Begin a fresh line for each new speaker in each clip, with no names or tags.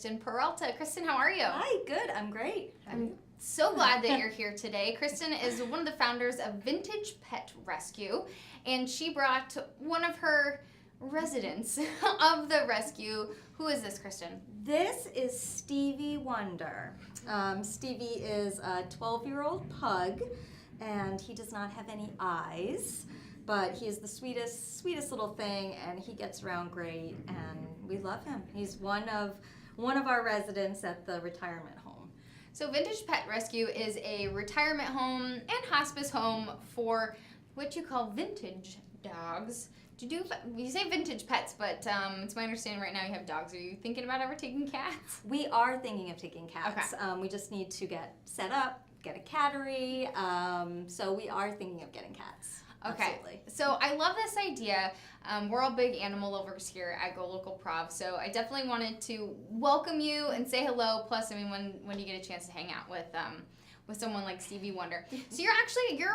Kristen Peralta. Kristen, how are you?
Hi, good. I'm great.
I'm so glad that you're here today. Kristen is one of the founders of Vintage Pet Rescue, and she brought one of her residents of the rescue. Who is this, Kristen?
This is Stevie Wonder. Stevie is a 12-year-old pug, and he does not have any eyes, but he is the sweetest little thing, and he gets around great, and we love him. He's one of our residents at the retirement home.
So Vintage Pet Rescue is a retirement home and hospice home for what you call vintage dogs. You say vintage pets, but it's my understanding right now you have dogs. Are you thinking about ever taking cats?
We are thinking of taking cats.
Okay.
We just need to get set up, get a cattery. So we are thinking of getting cats.
Okay.
Absolutely.
So I love this idea. We're all big animal lovers here at GoLocal Prov, so I definitely wanted to welcome you and say hello. Plus, I mean, when you get a chance to hang out with someone like Stevie Wonder. So you're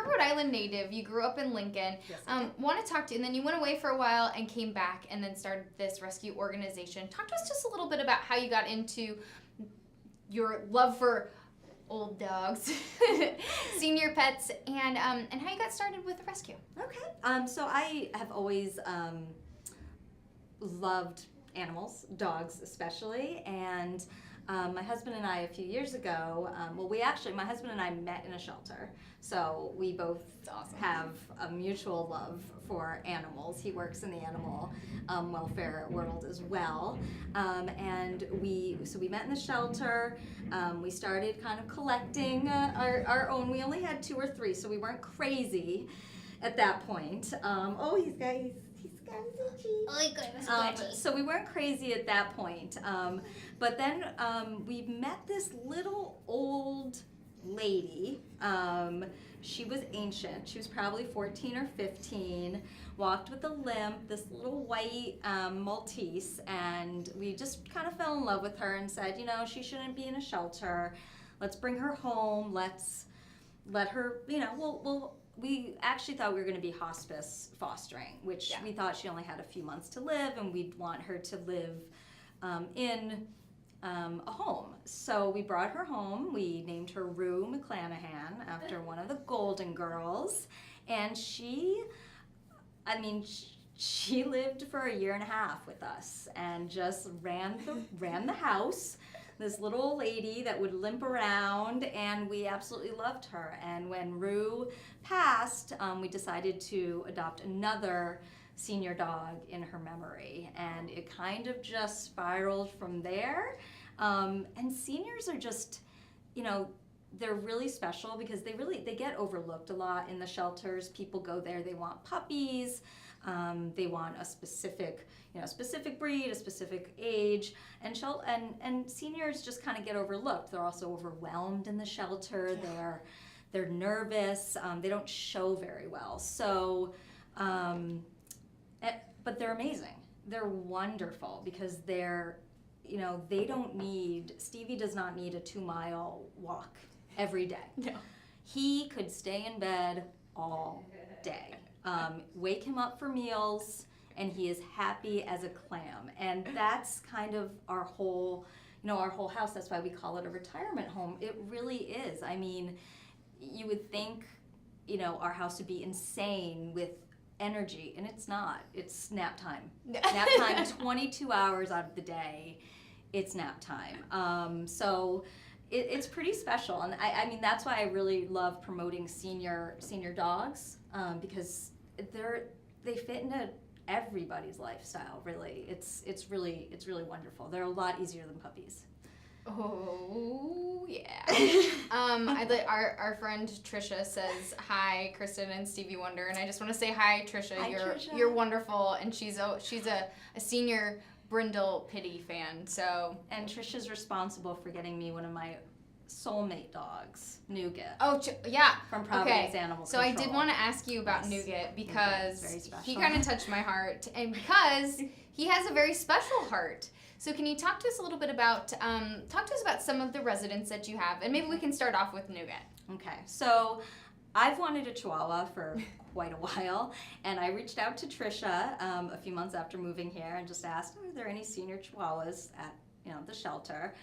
a Rhode Island native. You grew up in Lincoln.
Yes, I did.
Want to talk to you, and then you went away for a while and came back and then started this rescue organization. Talk to us just a little bit about how you got into your love for old dogs, senior pets, and how you got started with the rescue.
Okay. So I have always loved animals, dogs especially, and my husband and I a few years ago, my husband and I met in a shelter, so we both have a mutual love for animals. He works in the animal welfare world as well, and we met in the shelter. We started kind of collecting our own. We only had 2 or 3, so we weren't crazy at that point. He's got his so we weren't crazy at that point. But then we met this little old lady. She was ancient. She was probably 14 or 15, walked with a limp, this little white Maltese, and we just kind of fell in love with her and said, she shouldn't be in a shelter. Let's bring her home. Let's let her, we actually thought we were going to be hospice fostering, which we thought she only had a few months to live, and we'd want her to live in a home. So we brought her home. We named her Rue McClanahan after one of the Golden Girls, and she lived for a year and a half with us and just ran the house. This little old lady that would limp around, and we absolutely loved her. And when Rue passed, we decided to adopt another senior dog in her memory, and it kind of just spiraled from there. And seniors are just, they're really special because they get overlooked a lot in the shelters. People go there, they want puppies. They want a specific breed, a specific age, and seniors just kind of get overlooked. They're also overwhelmed in the shelter.
Yeah.
They're nervous. They don't show very well. So, but they're amazing. They're wonderful because Stevie does not need a 2-mile walk every day.
No.
He could stay in bed all day. Wake him up for meals, and he is happy as a clam. And that's kind of our whole house. That's why we call it a retirement home. It really is. I mean, you would think, our house would be insane with energy, and it's not. It's nap time. Nap time 22 hours out of the day. It's nap time. So it's pretty special, and I mean that's why I really love promoting senior dogs, because they fit into everybody's lifestyle. Really, it's really wonderful. They're a lot easier than puppies.
Oh yeah. Our friend Trisha says hi, Kristen and Stevie Wonder, and I just want to say hi, Trisha.
Hi, Trisha.
You're wonderful, and she's a senior Brindle Pity fan. So,
and Trisha's responsible for getting me one of my soulmate dogs, Nougat.
Oh, yeah.
From Providence Animal
So
Control.
I did want to ask you about Nougat because
very special.
he kind of touched my heart, and because he has a very special heart. So can you talk to us a little bit about some of the residents that you have, and maybe we can start off with Nougat.
Okay, so I've wanted a Chihuahua for quite a while, and I reached out to Trisha a few months after moving here and just asked, are there any senior Chihuahuas the shelter.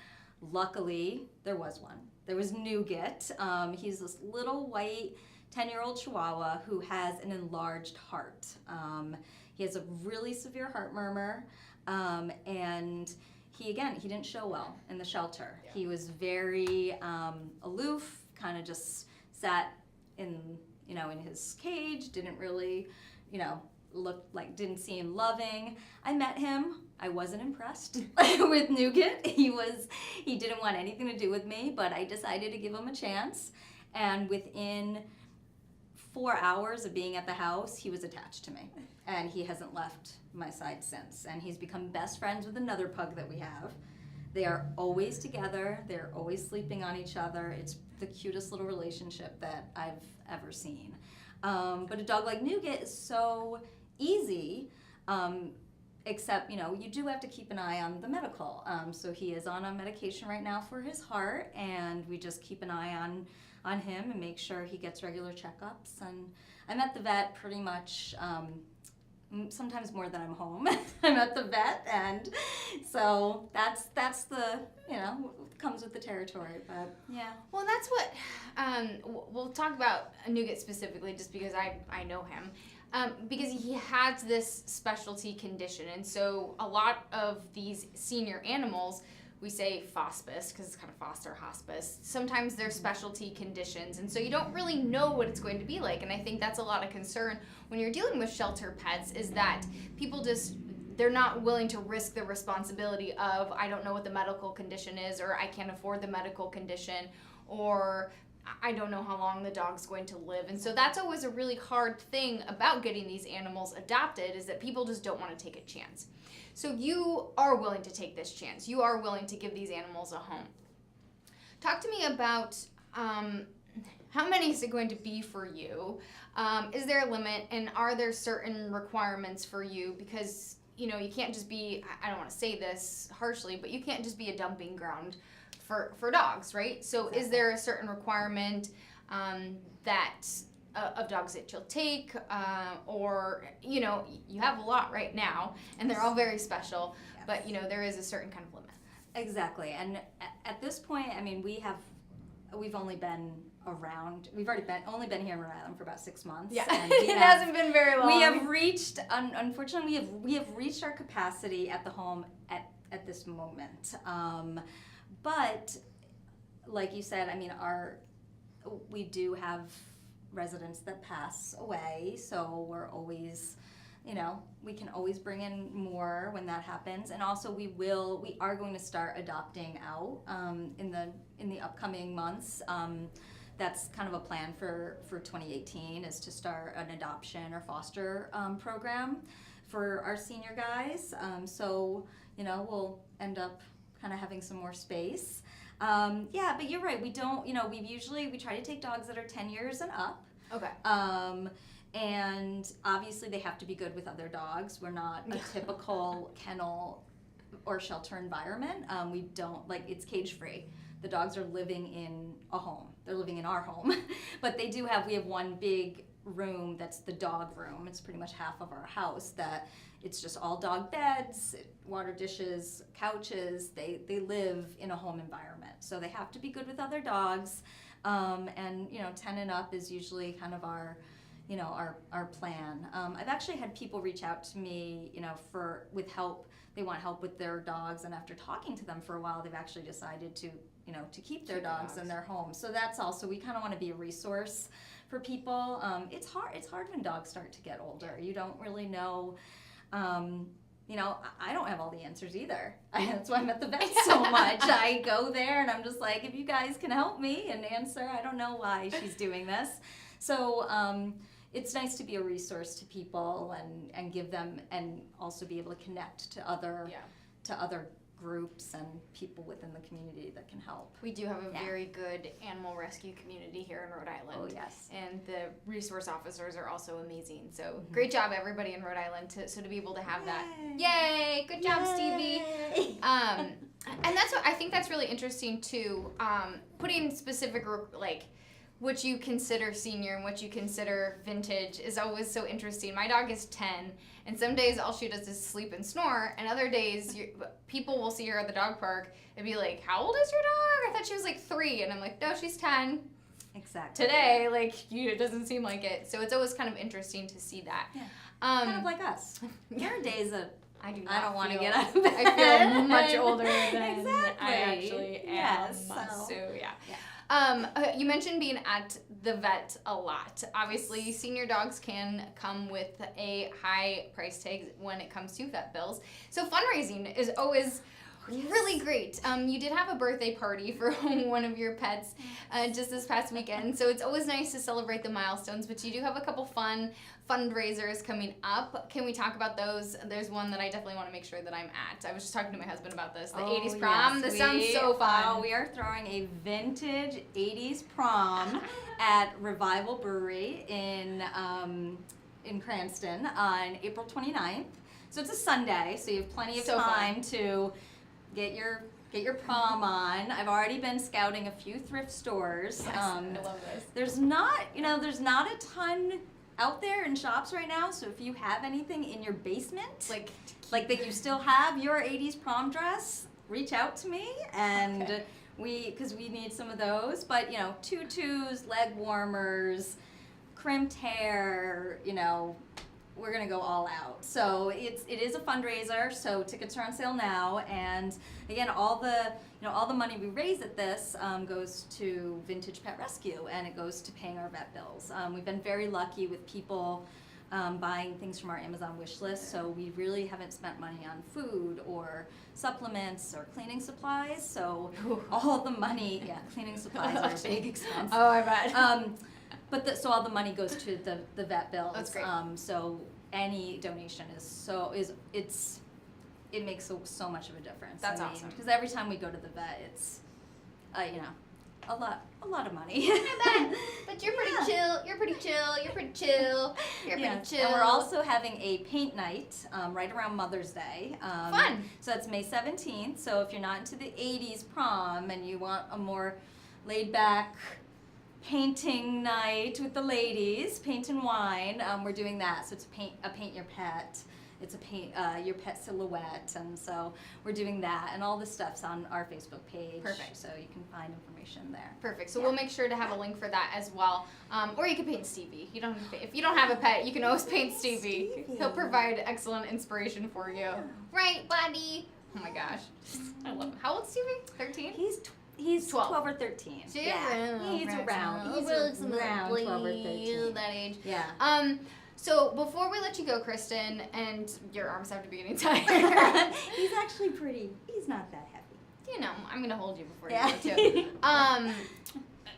Luckily, there was one. There was Nougat. He's this little white 10-year-old Chihuahua who has an enlarged heart. He has a really severe heart murmur, and he didn't show well in the shelter. Yeah. He was very aloof, kind of just sat in his cage, didn't really, didn't seem loving. I met him. I wasn't impressed with Nougat. He didn't want anything to do with me, but I decided to give him a chance. And within 4 hours of being at the house, he was attached to me. And he hasn't left my side since. And he's become best friends with another pug that we have. They are always together. They're always sleeping on each other. It's the cutest little relationship that I've ever seen. But a dog like Nougat is so easy, except, you do have to keep an eye on the medical. So he is on a medication right now for his heart, and we just keep an eye on him and make sure he gets regular checkups. And I'm at the vet pretty much, sometimes more than I'm home. I'm at the vet, and so that's the, comes with the territory, but yeah.
Well, that's what, we'll talk about Nougat specifically just because I know him. Because he has this specialty condition, and so a lot of these senior animals, we say hospice because it's kind of foster hospice. Sometimes they're specialty conditions, and so you don't really know what it's going to be like. And I think that's a lot of concern when you're dealing with shelter pets, is that people they're not willing to risk the responsibility of, I don't know what the medical condition is, or I can't afford the medical condition, or I don't know how long the dog's going to live. And so that's always a really hard thing about getting these animals adopted, is that people just don't want to take a chance. So you are willing to take this chance. You are willing to give these animals a home. Talk to me about how many is it going to be for you? Is there a limit, and are there certain requirements for you? Because, you can't just be, I don't want to say this harshly, but you can't just be a dumping ground for dogs, right? So exactly. Is there a certain requirement of dogs that you'll take, or, you have a lot right now, and they're all very special, yes. But, there is a certain kind of limit.
Exactly, and at this point, we've only been around, only been here in Rhode Island for about 6 months.
Yeah, it hasn't been very long.
We have reached, unfortunately, we have reached our capacity at the home at this moment. But like you said, we do have residents that pass away, so we're always, we can always bring in more when that happens. And also we are going to start adopting out in the upcoming months. That's kind of a plan for 2018, is to start an adoption or foster program for our senior guys. So, we'll end up kind of having some more space. Yeah, but you're right. We don't, we try to take dogs that are 10 years and up.
Okay.
And obviously they have to be good with other dogs. We're not a typical kennel or shelter environment. We don't, it's cage free. The dogs are living in a home. They're living in our home. But we have one big room that's the dog room. It's pretty much half of our house that it's just all dog beds, water dishes, couches. They live in a home environment. So they have to be good with other dogs. And 10 and up is usually kind of our plan. I've actually had people reach out to me, with help. They want help with their dogs, and after talking to them for a while, they've actually decided to keep their dogs in their home. So that's also, we kind of want to be a resource for people. It's hard when dogs start to get older. You don't really know. I don't have all the answers either. That's why I'm at the vet so much. I go there and I'm just like, if you guys can help me and answer, I don't know why she's doing this. So it's nice to be a resource to people and give them, and also be able to connect to other groups and people within the community that can help.
We do have a very good animal rescue community here in Rhode Island.
Oh, yes.
And the resource officers are also amazing. So great job, everybody in Rhode Island, to be able to have that. Yay! Good job, Stevie. And that's what I think that's really interesting too. Putting specific what you consider senior and what you consider vintage is always so interesting. My dog is 10, and some days all she does is sleep and snore, and other days people will see her at the dog park and be like, how old is your dog? I thought she was like 3, and I'm like, no, she's 10.
Exactly.
Today, like, it doesn't seem like it. So it's always kind of interesting to see that.
Yeah. Kind of like us. There are days that I don't want to get out of bed.
I feel much older than
exactly.
I actually am.
Yes,
So yeah. You mentioned being at the vet a lot. Obviously, senior dogs can come with a high price tag when it comes to vet bills. So fundraising is always really great. You did have a birthday party for one of your pets just this past weekend, so it's always nice to celebrate the milestones, but you do have a couple fun fundraisers coming up. Can we talk about those? There's one that I definitely want to make sure that I'm at. I was just talking to my husband about this, the 80s prom. This sounds so fun.
We are throwing a vintage 80s prom at Revival Brewery in Cranston on April 29th. So it's a Sunday, so you have plenty of time to get your prom on. I've already been scouting a few thrift stores.
Yes, I love this.
There's not a ton out there in shops right now, so if you have anything in your basement, like that you still have your 80s prom dress, reach out to me, and because we need some of those. But tutus, leg warmers, crimped hair, we're gonna go all out. So it is a fundraiser. So tickets are on sale now, and again, all the money we raise at this goes to Vintage Pet Rescue, and it goes to paying our vet bills. We've been very lucky with people buying things from our Amazon wish list, so we really haven't spent money on food or supplements or cleaning supplies. So all the money, cleaning supplies are a big expense.
Oh, I bet.
But so all the money goes to the vet bills.
That's great.
So any donation it makes so much of a difference.
That's awesome.
Because every time we go to the vet, it's a lot of money.
I bet. But you're pretty chill. You're pretty chill. You're pretty chill. You're pretty chill.
And we're also having a paint night right around Mother's Day.
Fun.
So that's May 17th. So if you're not into the 80s prom and you want a more laid back painting night with the ladies, paint and wine, we're doing that. So it's a paint your pet. It's a paint your pet silhouette, and so we're doing that, and all this stuff's on our Facebook page.
Perfect.
So you can find information there.
Perfect. So we'll make sure to have a link for that as well. Or you can paint Stevie. You don't have to if you don't have a pet, you can always paint Stevie. He'll provide excellent inspiration for you. Right, buddy? Oh my gosh, I love him. How old's Stevie? 13?
He's 12 or 13.
So
He's around 12 or 13.
That age.
Yeah.
So before we let you go, Kristen, and your arms have to be getting tired.
He's actually he's not that heavy.
I'm going to hold you before you go too.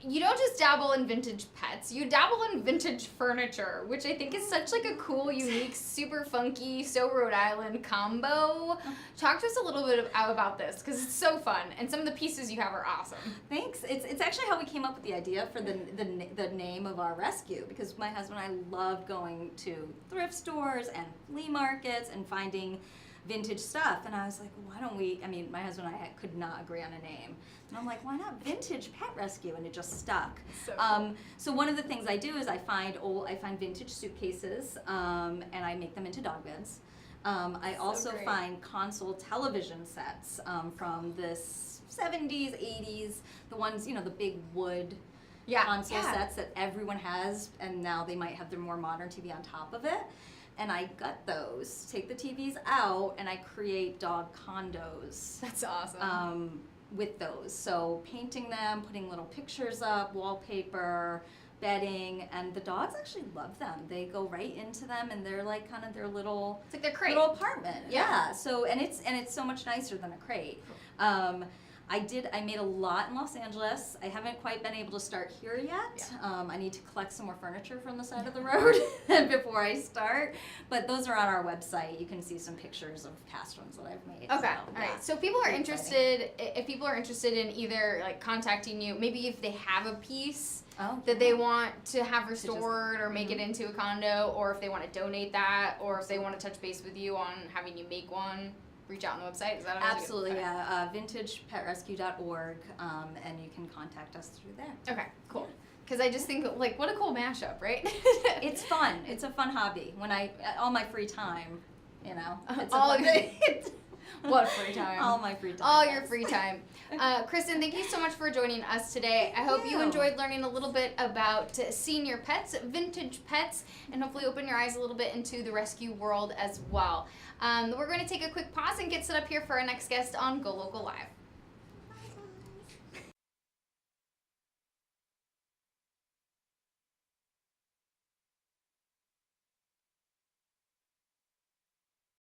You don't just dabble in vintage pets, you dabble in vintage furniture, which I think is such like a cool, unique, super funky, so Rhode Island combo. Talk to us a little bit about this, because it's so fun, and some of the pieces you have are awesome.
Thanks. It's actually how we came up with the idea for the name of our rescue, because my husband and I love going to thrift stores and flea markets and finding vintage stuff, and I was like, why don't we, my husband and I could not agree on a name, and I'm like, why not Vintage Pet Rescue, and it just stuck.
So cool.
So one of the things I do is I find vintage suitcases, and I make them into dog beds. I also find console television sets from the 70s, 80s, the ones, the big wood console sets that everyone has, and now they might have their more modern TV on top of it. And I gut those, take the TVs out, and I create dog condos.
That's awesome.
With those. So painting them, putting little pictures up, wallpaper, bedding, and the dogs actually love them. They go right into them, and they're like kind of their little,
it's like their crate.
Little apartment. Yeah. So and it's so much nicer than a crate. I made a lot in Los Angeles. I haven't quite been able to start here yet.
Yeah.
I need to collect some more furniture from the side of the road before I start. But those are on our website. You can see some pictures of past ones that I've made.
Okay,
So,
all right. So if people are interested, if people are interested in either like contacting you, maybe if they have a piece that they want to have restored or make it into a condo, or if they want to donate that, or if they want to touch base with you on having you make one, reach out on the website. Is that
absolutely? Yeah, vintagepetrescue.org, and you can contact us through there.
Okay, cool. Because I just think, like, what a cool mashup, right?
It's fun. It's a fun hobby. When all my free time, you know. It's
all
a fun
what free time?
All my free time.
All
yes.
your free time. Kristen, thank you so much for joining us today. I hope you enjoyed learning a little bit about senior pets, vintage pets, and hopefully open your eyes a little bit into the rescue world as well. We're going to take a quick pause and get set up here for our next guest on Go Local Live.